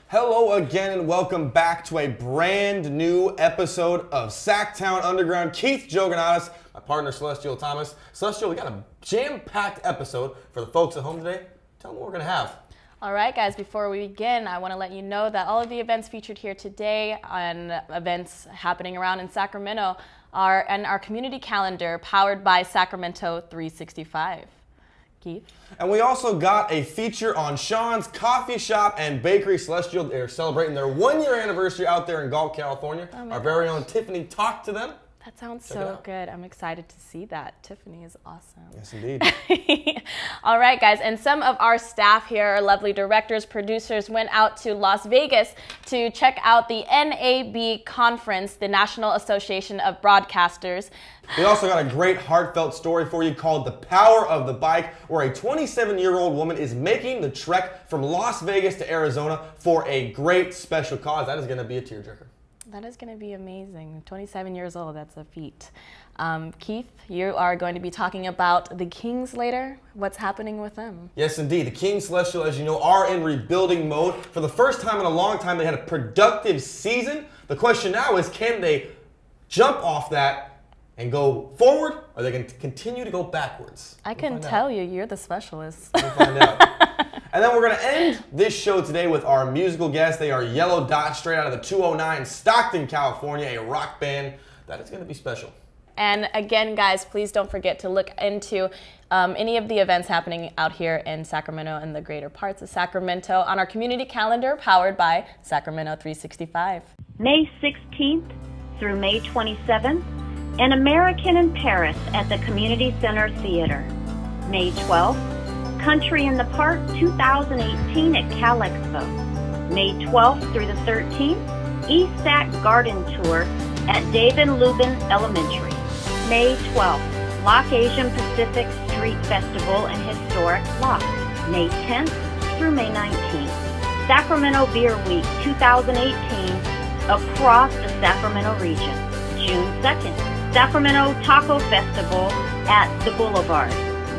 Hello again and welcome back to a brand new episode of SacTown Underground. Keith Jouganatos, my partner Celestial Thomas. Celestial, we got a jam-packed episode for the folks at home today. Tell them what we're going to have. All right, guys, before we begin, I want to let you know that all of the events featured here today and events happening around in Sacramento are in our community calendar powered by Sacramento 365. Keith? And we also got a feature on Shawn's Coffee Shop and Bakery. Celestial, they're celebrating their 1-year anniversary out there in Galt, California. Our very own Tiffany talked to them. That sounds so good. I'm excited to see that. Tiffany is awesome. Yes, indeed. All right, guys. And some of our staff here, our lovely directors, producers, went out to Las Vegas to check out the NAB conference, the National Association of Broadcasters. We also got a great heartfelt story for you called The Power of the Bike, where a 27-year-old woman is making the trek from Las Vegas to Arizona for a great special cause. That is going to be a tearjerker. That is going to be amazing. 27 years old, that's a feat. Keith, you are going to be talking about the Kings later. What's happening with them? Yes, indeed. The Kings, Celestial, as you know, are in rebuilding mode. For the first time in a long time, they had a productive season. The question now is, can they jump off that and go forward, or are they going to continue to go backwards? I can tell you, you're the specialist. We'll find out. And then we're going to end this show today with our musical guests. They are Yellow Dot, straight out of the 209 Stockton, California, a rock band that is going to be special. And again, guys, please don't forget to look into any of the events happening out here in Sacramento and the greater parts of Sacramento on our community calendar powered by Sacramento 365. May 16th through May 27th, An American in Paris at the Community Center Theater. May 12th, Country in the Park 2018 at Cal Expo. May 12th through the 13th, ESAC Garden Tour at Dave and Lubin Elementary. May 12th, Lock Asian Pacific Street Festival and Historic Lock. May 10th through May 19th, Sacramento Beer Week 2018 across the Sacramento region. June 2nd, Sacramento Taco Festival at the Boulevard.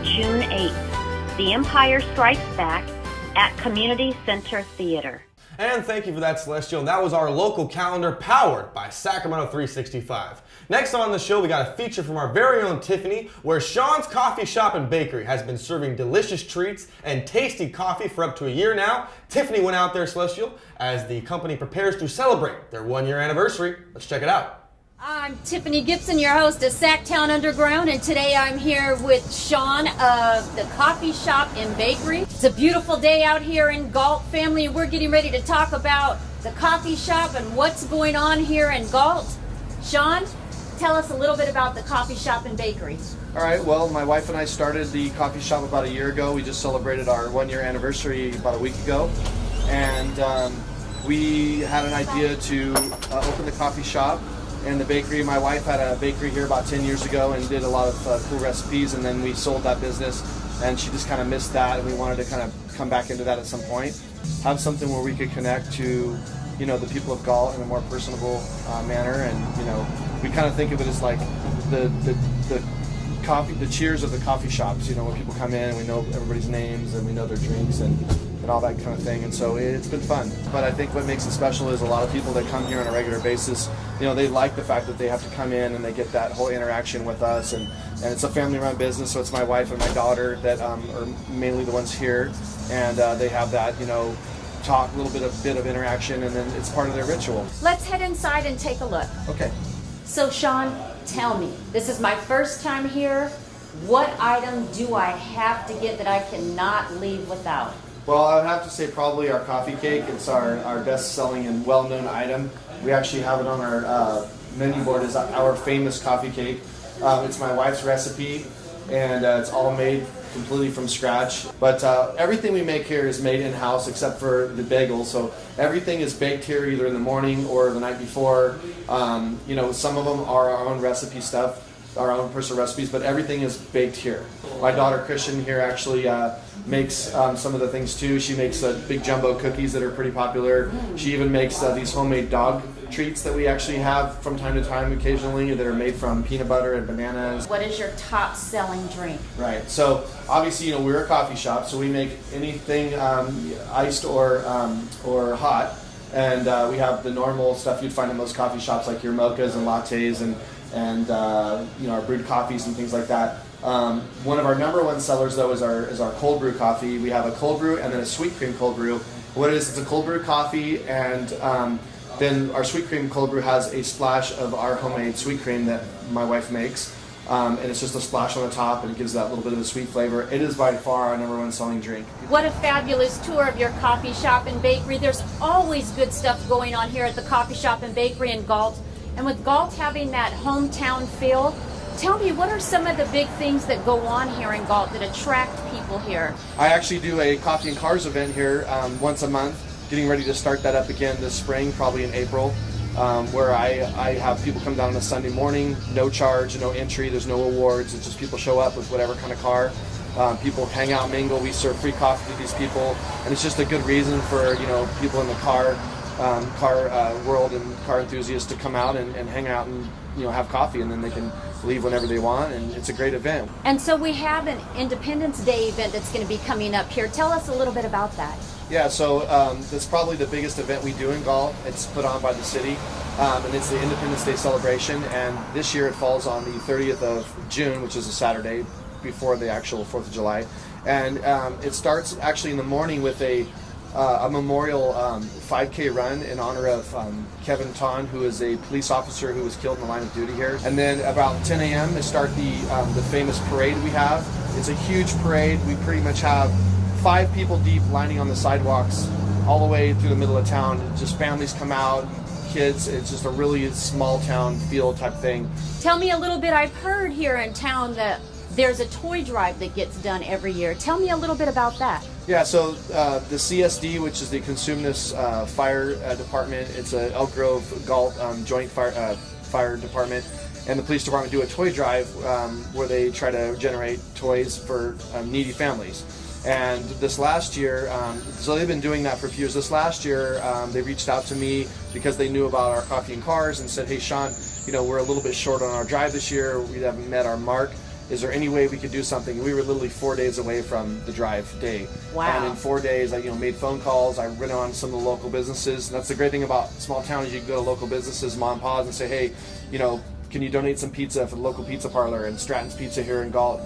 June 8th, The Empire Strikes Back at Community Center Theater. And thank you for that, Celestial. And that was our local calendar powered by Sacramento 365. Next on the show, we got a feature from our very own Tiffany, where Shawn's Coffee Shop and Bakery has been serving delicious treats and tasty coffee for up to a year now. Tiffany went out there, Celestial, as the company prepares to celebrate their 1-year anniversary. Let's check it out. I'm Tiffany Gibson, your host of SacTown Underground, and today I'm here with Shawn of the Coffee Shop and Bakery. It's a beautiful day out here in Galt, family, and we're getting ready to talk about the coffee shop and what's going on here in Galt. Shawn, tell us a little bit about the Coffee Shop and Bakery. All right, well, my wife and I started the coffee shop about a year ago. We just celebrated our 1-year anniversary about a week ago, and we had an idea to open the coffee shop and the bakery. My wife had a bakery here about 10 years ago and did a lot of cool recipes, and then we sold that business, and she just kind of missed that, and we wanted to kind of come back into that at some point. Have something where we could connect to, you know, the people of Galt in a more personable manner, and, you know, we kind of think of it as like the coffee, the cheers of the coffee shops, you know, when people come in and we know everybody's names and we know their drinks and all that kind of thing, and so it's been fun. But I think what makes it special is a lot of people that come here on a regular basis, you know, they like the fact that they have to come in and they get that whole interaction with us, and it's a family-run business, so it's my wife and my daughter that are mainly the ones here, and they have that, you know, talk, a little bit of interaction, and then it's part of their ritual. Let's head inside and take a look. Okay. So Shawn, tell me, this is my first time here. What item do I have to get that I cannot leave without? Well, I would have to say probably our coffee cake. It's our best-selling and well-known item. We actually have it on our menu board as our famous coffee cake. It's my wife's recipe, and it's all made completely from scratch. But everything we make here is made in-house except for the bagels. So everything is baked here either in the morning or the night before. You know, some of them are our own recipe stuff. our own personal recipes, but everything is baked here. My daughter Christian here actually makes some of the things too. She makes big jumbo cookies that are pretty popular. She even makes these homemade dog treats that we actually have from time to time occasionally that are made from peanut butter and bananas. What is your top selling drink? Right, so obviously, we're a coffee shop, so we make anything iced or hot, and we have the normal stuff you'd find in most coffee shops, like your mochas and lattes and our brewed coffees and things like that. One of our number one sellers though is our cold brew coffee. We have a cold brew and then a sweet cream cold brew. What it is, it's a cold brew coffee, and then our sweet cream cold brew has a splash of our homemade sweet cream that my wife makes. And it's just a splash on the top, and it gives that little bit of a sweet flavor. It is by far our number one selling drink. What a fabulous tour of your coffee shop and bakery. There's always good stuff going on here at the coffee shop and bakery in Galt. And with Galt having that hometown feel, tell me, what are some of the big things that go on here in Galt that attract people here? I actually do a coffee and cars event here once a month, getting ready to start that up again this spring, probably in April. Where I have people come down on a Sunday morning, no charge, no entry, there's no awards, it's just people show up with whatever kind of car. People hang out, mingle, we serve free coffee to these people, and it's just a good reason for people in the car world and car enthusiasts to come out and hang out and have coffee, and then they can leave whenever they want, and it's a great event. And so we have an Independence Day event that's going to be coming up here. Tell us a little bit about that. Yeah, so that's probably the biggest event we do in Galt. It's put on by the city, and it's the Independence Day celebration, and this year it falls on the 30th of June, which is a Saturday before the actual 4th of July. And it starts actually in the morning with a memorial 5K run in honor of Kevin Ton, who is a police officer who was killed in the line of duty here. And then about 10 a.m. they start the famous parade we have. It's a huge parade. We pretty much have 5 people deep lining on the sidewalks all the way through the middle of town. Just families come out, kids. It's just a really small town feel type thing. Tell me a little bit. I've heard here in town that there's a toy drive that gets done every year. Tell me a little bit about that. Yeah, so the CSD, which is the Consumnes Fire Department, it's a Elk Grove Galt Joint Fire Department, and the police department do a toy drive where they try to generate toys for needy families. And this last year, so they've been doing that for a few years. This last year, they reached out to me because they knew about our coffee and cars and said, "Hey, Shawn, we're a little bit short on our drive this year. We haven't met our mark. Is there any way we could do something?" We were literally 4 days away from the drive day. Wow. And in 4 days, I made phone calls. I went on some of the local businesses. And that's the great thing about small towns. You can go to local businesses, mom and pops, and say, "Hey, can you donate some pizza for the local pizza parlor and Stratton's Pizza here in Galt?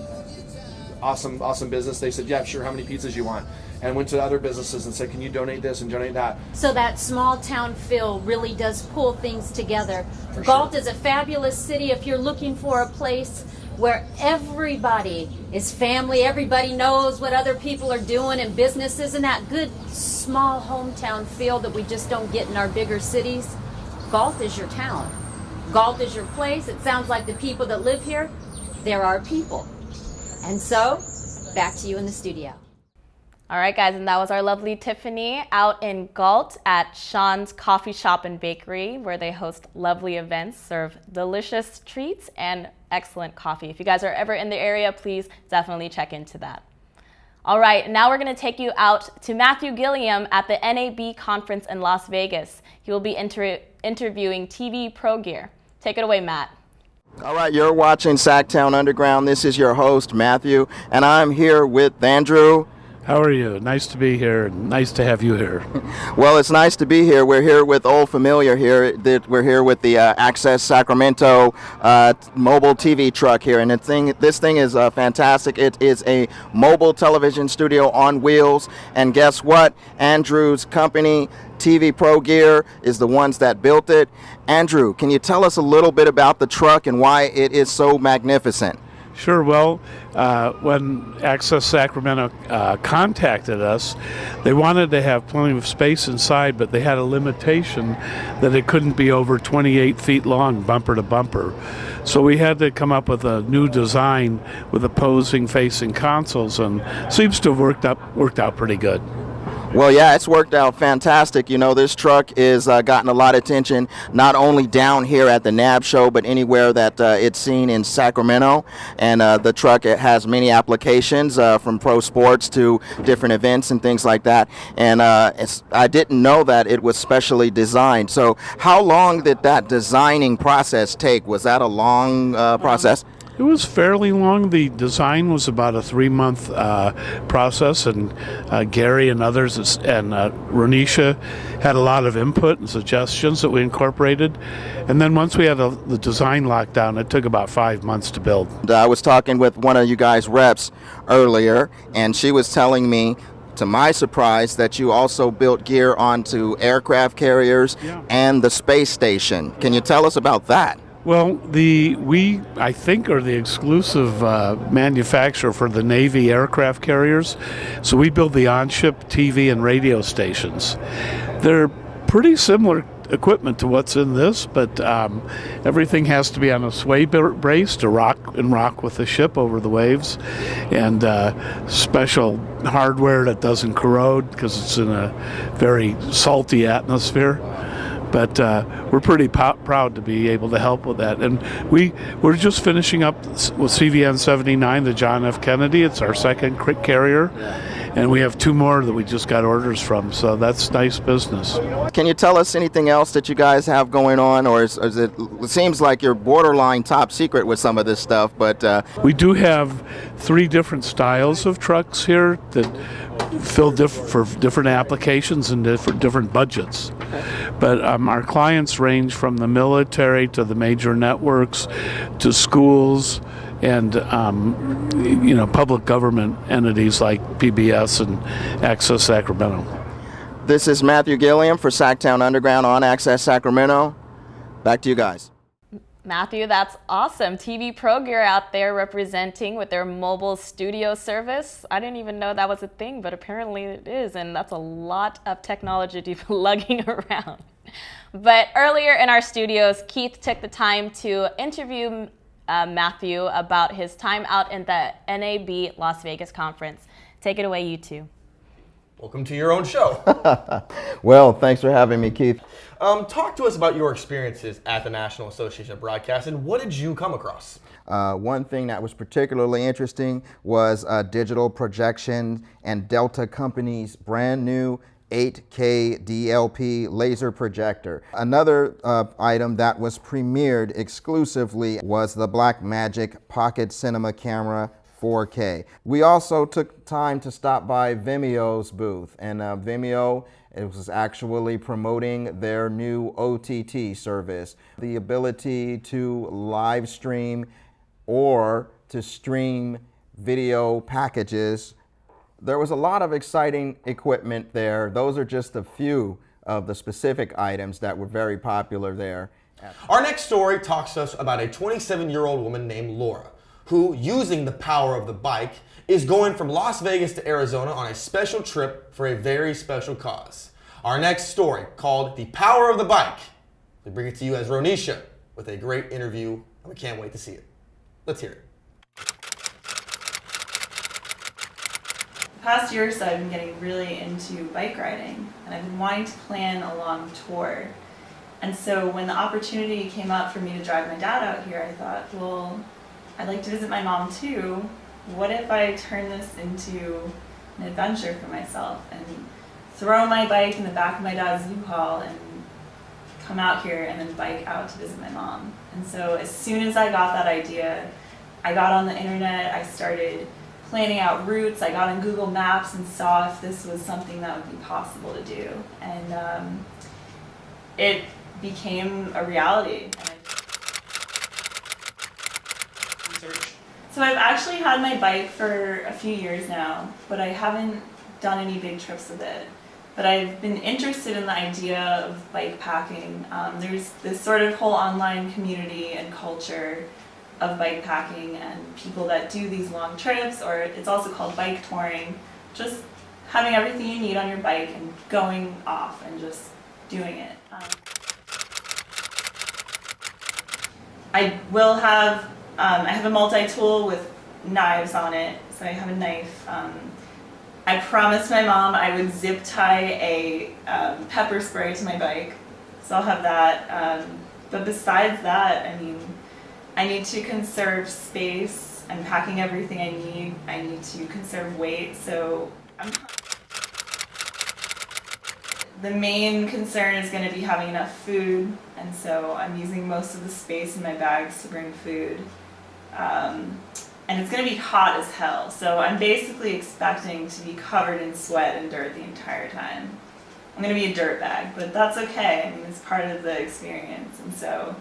Awesome business." They said, "Yeah, sure, how many pizzas you want?" And went to other businesses and said, "Can you donate this and donate that?" So that small town feel really does pull things together. For Galt sure. is a fabulous city. If you're looking for a place where everybody is family, everybody knows what other people are doing and businesses, and that good small hometown feel that we just don't get in our bigger cities, Galt is your town. Galt is your place. It sounds like the people that live here, they're our people. And so, back to you in the studio. All right, guys, and that was our lovely Tiffany out in Galt at Shawn's Coffee Shop and Bakery, where they host lovely events, serve delicious treats, and excellent coffee. If you guys are ever in the area, please definitely check into that. All right, now we're going to take you out to Matthew Gilliam at the NAB conference in Las Vegas. He will be interviewing TV Pro Gear. Take it away, Matt. All right, you're watching SacTown Underground. This is your host, Matthew, and I'm here with Andrew. How are you? Nice to be here. Nice to have you here. Well, it's nice to be here. We're here with Old Familiar here. We're here with the Access Sacramento mobile TV truck here, and this thing is fantastic. It is a mobile television studio on wheels, and guess what? Andrew's company, TV Pro Gear, is the ones that built it. Andrew, can you tell us a little bit about the truck and why it is so magnificent? Sure. Well, when Access Sacramento contacted us, they wanted to have plenty of space inside, but they had a limitation that it couldn't be over 28 feet long, bumper to bumper. So we had to come up with a new design with opposing facing consoles, and seems to have worked out pretty good. Well, yeah, it's worked out fantastic. You know, this truck is gotten a lot of attention, not only down here at the NAB show, but anywhere that it's seen in Sacramento. And the truck, it has many applications from pro sports to different events and things like that. And I didn't know that it was specially designed. So how long did that designing process take? Was that a long process? It was fairly long. The design was about a 3-month process, and Gary and others and Ronisha had a lot of input and suggestions that we incorporated. And then once we had the design locked down, it took about 5 months to build. I was talking with one of you guys' reps earlier, and she was telling me, to my surprise, that you also built gear onto aircraft carriers and the space station. Can you tell us about that? Well, we I think are the exclusive manufacturer for the Navy aircraft carriers. So we build the on-ship TV and radio stations. They're pretty similar equipment to what's in this, but everything has to be on a sway brace to rock with the ship over the waves, and special hardware that doesn't corrode because it's in a very salty atmosphere. But we're pretty proud to be able to help with that. And we're just finishing up with CVN 79, the John F. Kennedy. It's our second carrier. And we have 2 more that we just got orders from. So that's nice business. Can you tell us anything else that you guys have going on? Or is it seems like you're borderline top secret with some of this stuff. But we do have 3 different styles of trucks here that fill for different applications and different budgets. But our clients range from the military to the major networks to schools and public government entities like PBS and Access Sacramento. This is Matthew Gilliam for SacTown Underground on Access Sacramento. Back to you guys. Matthew, that's awesome. TV Pro Gear out there representing with their mobile studio service. I didn't even know that was a thing, but apparently it is, and that's a lot of technology to be lugging around. But earlier in our studios, Keith took the time to interview Matthew about his time out in the NAB Las Vegas conference. Take it away, you two. Welcome to your own show. Well, thanks for having me, Keith. Talk to us about your experiences at the National Association of Broadcast, and what did you come across? One thing that was particularly interesting was digital projection and Delta Company's brand new 8K DLP laser projector. Another item that was premiered exclusively was the Blackmagic Pocket Cinema Camera 4K. We also took time to stop by Vimeo's booth, and Vimeo, it was actually promoting their new OTT service, the ability to live stream or to stream video packages. There was a lot of exciting equipment there. Those are just a few of the specific items that were very popular there. Our next story talks to us about a 27-year-old woman named Laura, who, using the power of the bike, is going from Las Vegas to Arizona on a special trip for a very special cause. Our next story, called The Power of the Bike, we bring it to you as Ronisha with a great interview, and we can't wait to see it. Let's hear it. The past year or so, I've been getting really into bike riding, and I've been wanting to plan a long tour. And so when the opportunity came up for me to drive my dad out here, I thought, well, I'd like to visit my mom too. What if I turn this into an adventure for myself and throw my bike in the back of my dad's U-Haul and come out here and then bike out to visit my mom? And so as soon as I got that idea, I got on the internet, I started planning out routes, I got on Google Maps and saw if this was something that would be possible to do. And it became a reality. So I've actually had my bike for a few years now, but I haven't done any big trips with it. But I've been interested in the idea of bike packing. There's this sort of whole online community and culture of bike packing and people that do these long trips, or it's also called bike touring, just having everything you need on your bike and going off and just doing it. I will have, I have a multi-tool with knives on it, so I have a knife. I promised my mom I would zip tie a pepper spray to my bike, so I'll have that. But besides that, I mean, I need to conserve space. I'm packing everything I need. I need to conserve weight, so the main concern is going to be having enough food, and so I'm using most of the space in my bags to bring food. And it's going to be hot as hell, so I'm basically expecting to be covered in sweat and dirt the entire time. I'm going to be a dirt bag, but that's okay. I mean, it's part of the experience, and so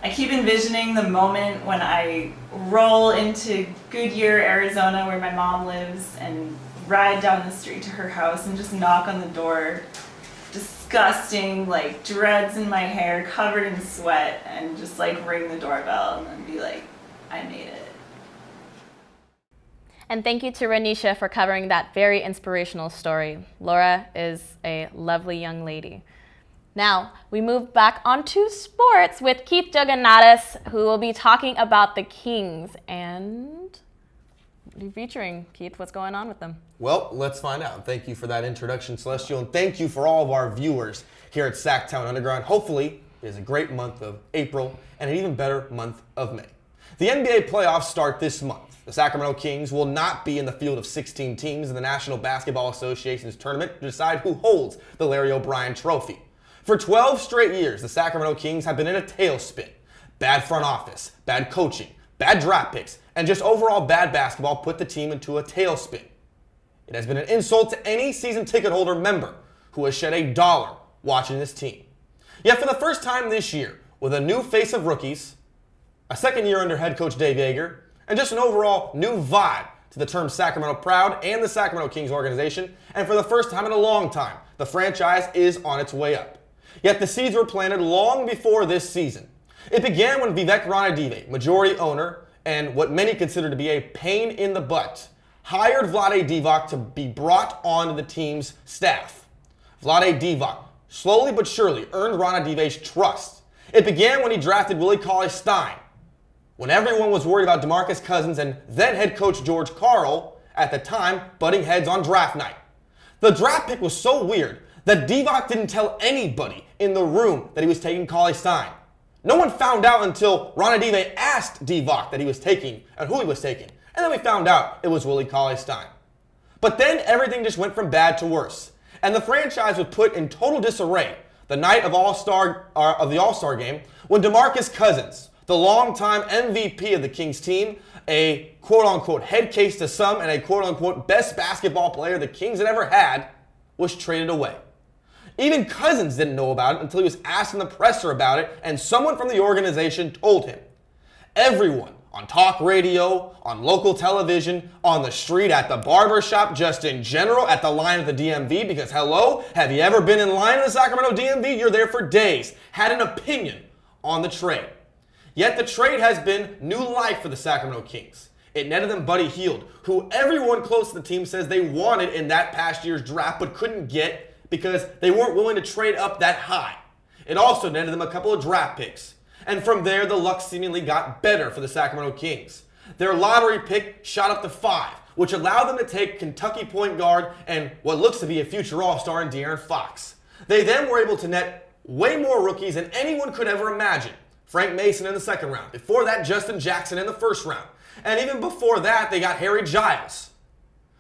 I keep envisioning the moment when I roll into Goodyear, Arizona, where my mom lives, and ride down the street to her house and just knock on the door, disgusting, like dreads in my hair, covered in sweat, and just like ring the doorbell and then be like, I made it. And thank you to Renisha for covering that very inspirational story. Laura is a lovely young lady. Now, we move back onto sports with Keith Jouganatos, who will be talking about the Kings. And featuring Keith, what's going on with them? Well, let's find out. Thank you for that introduction, Celestial, and thank you for all of our viewers here at SacTown Underground. Hopefully, it is a great month of April and an even better month of May. The NBA playoffs start this month. The Sacramento Kings will not be in the field of 16 teams in the National Basketball Association's tournament to decide who holds the Larry O'Brien Trophy. For 12 straight years, the Sacramento Kings have been in a tailspin. Bad front office, bad coaching, bad draft picks, and just overall bad basketball put the team into a tailspin. It has been an insult to any season ticket holder member who has shed $1 watching this team. Yet for the first time this year, with a new face of rookies, a second year under head coach Dave Yeager, and just an overall new vibe to the term Sacramento Proud and the Sacramento Kings organization, and for the first time in a long time, the franchise is on its way up. Yet the seeds were planted long before this season. It began when Vivek Ranadive, majority owner, and what many consider to be a pain in the butt, hired Vlade Divac to be brought onto the team's staff. Vlade Divac slowly but surely earned Ranadive's trust. It began when he drafted Willie Cauley-Stein, when everyone was worried about DeMarcus Cousins and then head coach George Karl, at the time, butting heads on draft night. The draft pick was so weird that Divac didn't tell anybody in the room that he was taking Cauley-Stein. No one found out until Ranadive asked Divac that he was taking and who he was taking, and then we found out it was Willie Cauley-Stein. But then everything just went from bad to worse, and the franchise was put in total disarray the night of the All-Star game when DeMarcus Cousins, the longtime MVP of the Kings team, a quote-unquote head case to some and a quote-unquote best basketball player the Kings had ever had, was traded away. Even Cousins didn't know about it until he was asked in the presser about it, and someone from the organization told him. Everyone on talk radio, on local television, on the street, at the barber shop, just in general, at the line at the DMV, because hello, have you ever been in line in the Sacramento DMV? You're there for days, had an opinion on the trade. Yet the trade has been new life for the Sacramento Kings. It netted them Buddy Hield, who everyone close to the team says they wanted in that past year's draft but couldn't get because they weren't willing to trade up that high. It also netted them a couple of draft picks. And from there, the luck seemingly got better for the Sacramento Kings. Their lottery pick shot up to 5, which allowed them to take Kentucky point guard and what looks to be a future All-Star in De'Aaron Fox. They then were able to net way more rookies than anyone could ever imagine. Frank Mason in the second round. Before that, Justin Jackson in the first round. And even before that, they got Harry Giles.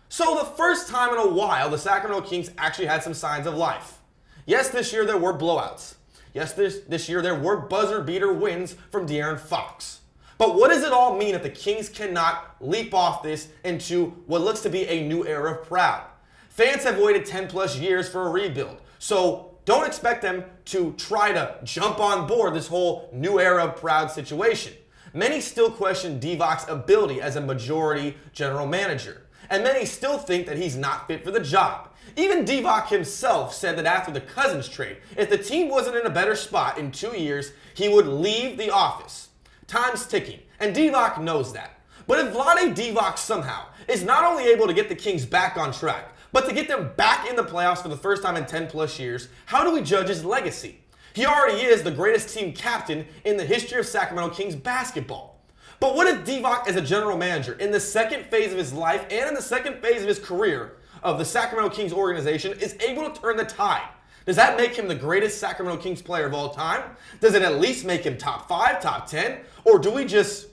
So the first time in a while, the Sacramento Kings actually had some signs of life. Yes, this year there were blowouts. Yes, this year there were buzzer beater wins from De'Aaron Fox. But what does it all mean if the Kings cannot leap off this into what looks to be a new era of proud? Fans have waited 10 plus years for a rebuild. So don't expect them to try to jump on board this whole new era of proud situation. Many still question Divac's ability as a majority general manager. And many still think that he's not fit for the job. Even Divac himself said that after the Cousins trade, if the team wasn't in a better spot in 2 years, he would leave the office. Time's ticking, and Divac knows that. But if Vlade Divac somehow is not only able to get the Kings back on track, but to get them back in the playoffs for the first time in 10 plus years, how do we judge his legacy? He already is the greatest team captain in the history of Sacramento Kings basketball. But what if Divac as a general manager in the second phase of his life and in the second phase of his career of the Sacramento Kings organization is able to turn the tide. Does that make him the greatest Sacramento Kings player of all time? Does it at least make him top 5, top 10? Or do we just,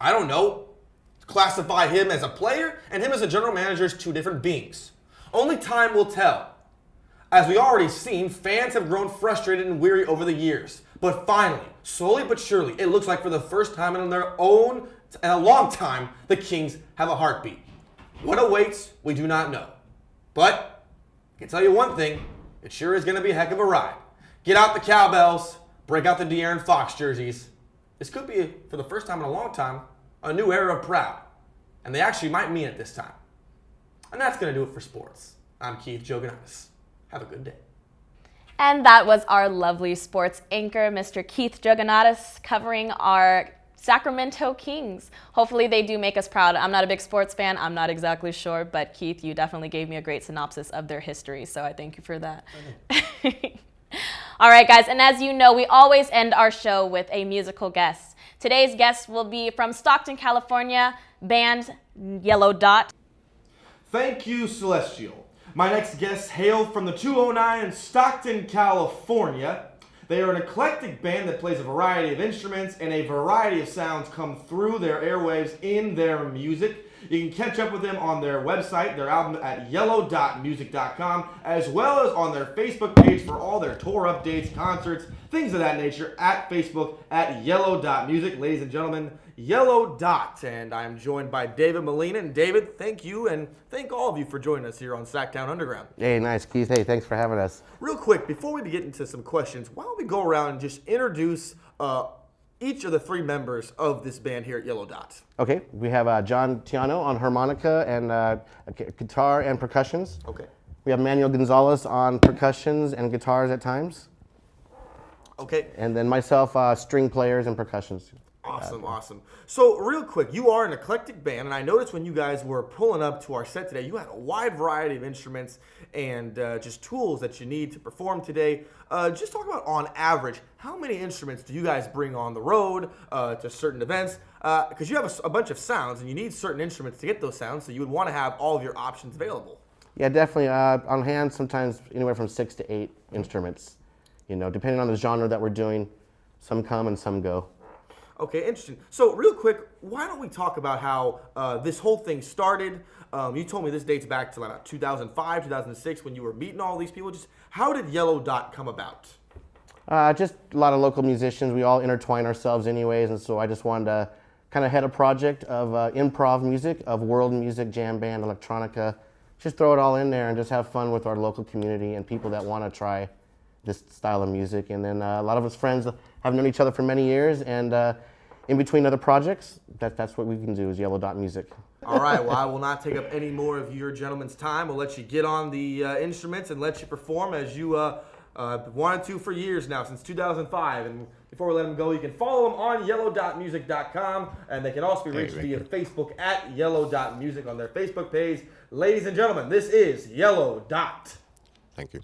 I don't know, classify him as a player and him as a general manager as two different beings? Only time will tell. As we already seen, fans have grown frustrated and weary over the years. But finally, slowly but surely, it looks like for the first time in their own, in a long time, the Kings have a heartbeat. What awaits, we do not know. But I can tell you one thing, it sure is going to be a heck of a ride. Get out the cowbells, break out the De'Aaron Fox jerseys. This could be, for the first time in a long time, a new era of proud. And they actually might mean it this time. And that's going to do it for sports. I'm Keith Jouganatos. Have a good day. And that was our lovely sports anchor, Mr. Keith Jouganatos, covering our Sacramento Kings. Hopefully they do make us proud. I'm not a big sports fan. I'm not exactly sure, but Keith, you definitely gave me a great synopsis of their history, so I thank you for that. All right, guys, and as you know, we always end our show with a musical guest. Today's guest will be from Stockton, California, band Yellow Dot. Thank you, Celestial. My next guests hail from the 209 in Stockton, California. They are an eclectic band that plays a variety of instruments, and a variety of sounds come through their airwaves in their music. You can catch up with them on their website, their album at yellow.music.com, as well as on their Facebook page for all their tour updates, concerts, things of that nature at Facebook at yellow.music. Ladies and gentlemen, Yellow Dot. And I am joined by David Molina. And David, thank you, and thank all of you for joining us here on SacTown Underground. Hey, nice, Keith. Hey, thanks for having us. Real quick, before we get into some questions, why don't we go around and just introduce each of the three members of this band here at Yellow Dot. Okay, we have John Tiano on harmonica and guitar and percussions. Okay. We have Manuel Gonzalez on percussions and guitars at times. Okay. And then myself, string players and percussions. Awesome, awesome. So real quick, you are an eclectic band, and I noticed when you guys were pulling up to our set today, you had a wide variety of instruments and just tools that you need to perform today. Just talk about, on average, how many instruments do you guys bring on the road to certain events? Because you have a bunch of sounds, and you need certain instruments to get those sounds, so you would want to have all of your options available. Yeah, definitely. On hand, sometimes anywhere from 6 to 8 instruments. You know, depending on the genre that we're doing, some come and some go. Okay, interesting. So real quick, why don't we talk about how this whole thing started? You told me this dates back to about 2005, 2006 when you were meeting all these people. Just how did Yellow Dot come about? Just a lot of local musicians. We all intertwine ourselves anyways, and so I just wanted to kind of head a project of improv music, of world music, jam band, electronica. Just throw it all in there and just have fun with our local community and people that want to try this style of music. And then a lot of us friends have known each other for many years, and in between other projects, that's what we can do is Yellow Dot Music. All right, well, I will not take up any more of your gentlemen's time. We'll let you get on the instruments and let you perform as you wanted to for years now, since 2005. And before we let them go, you can follow them on yellow.music.com, and they can also be reached via Facebook at yellow.music on their Facebook page. Ladies and gentlemen, this is Yellow Dot. Thank you.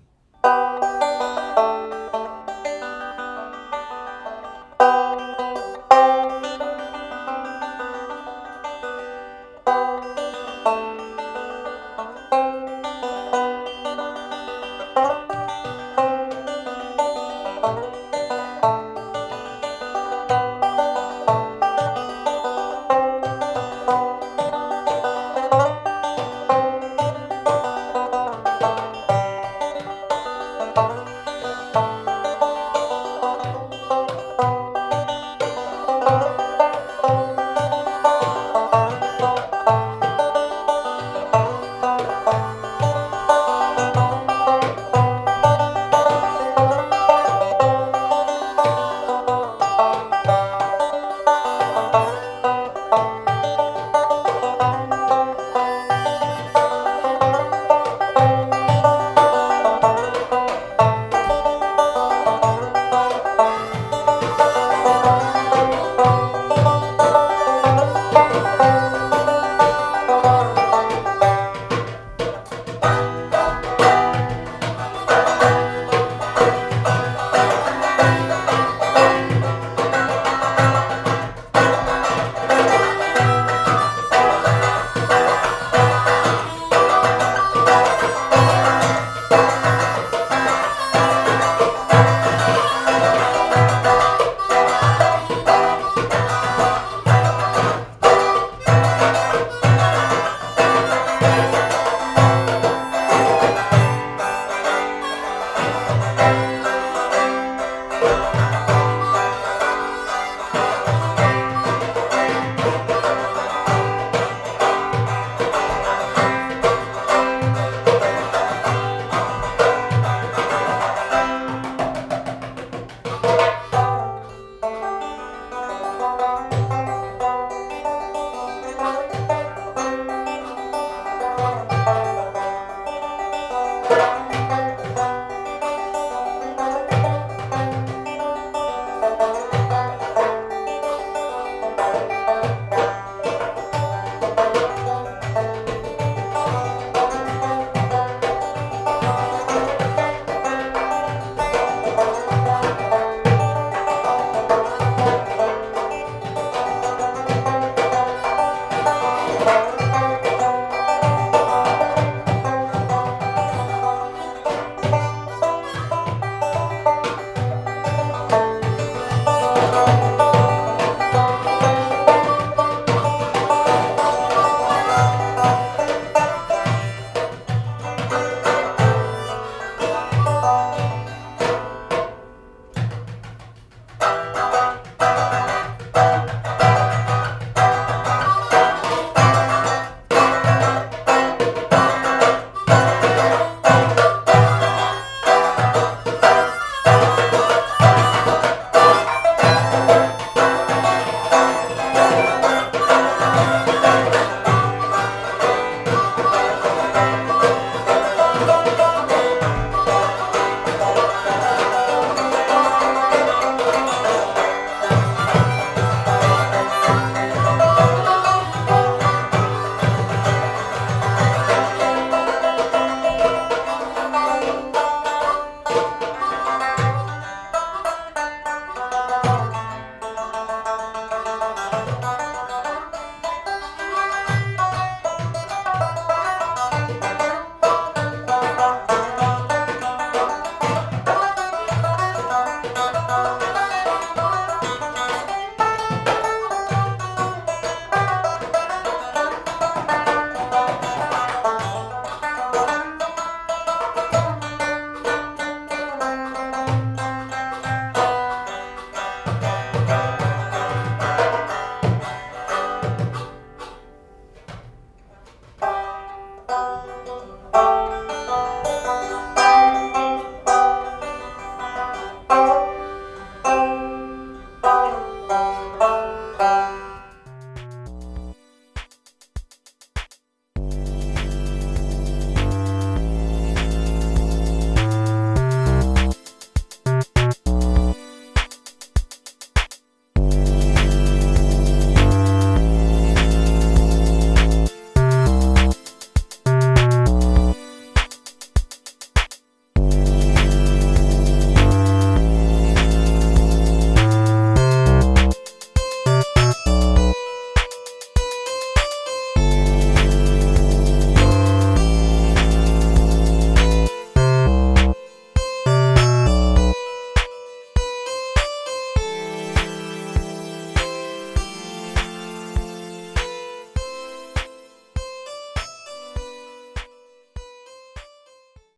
Bye.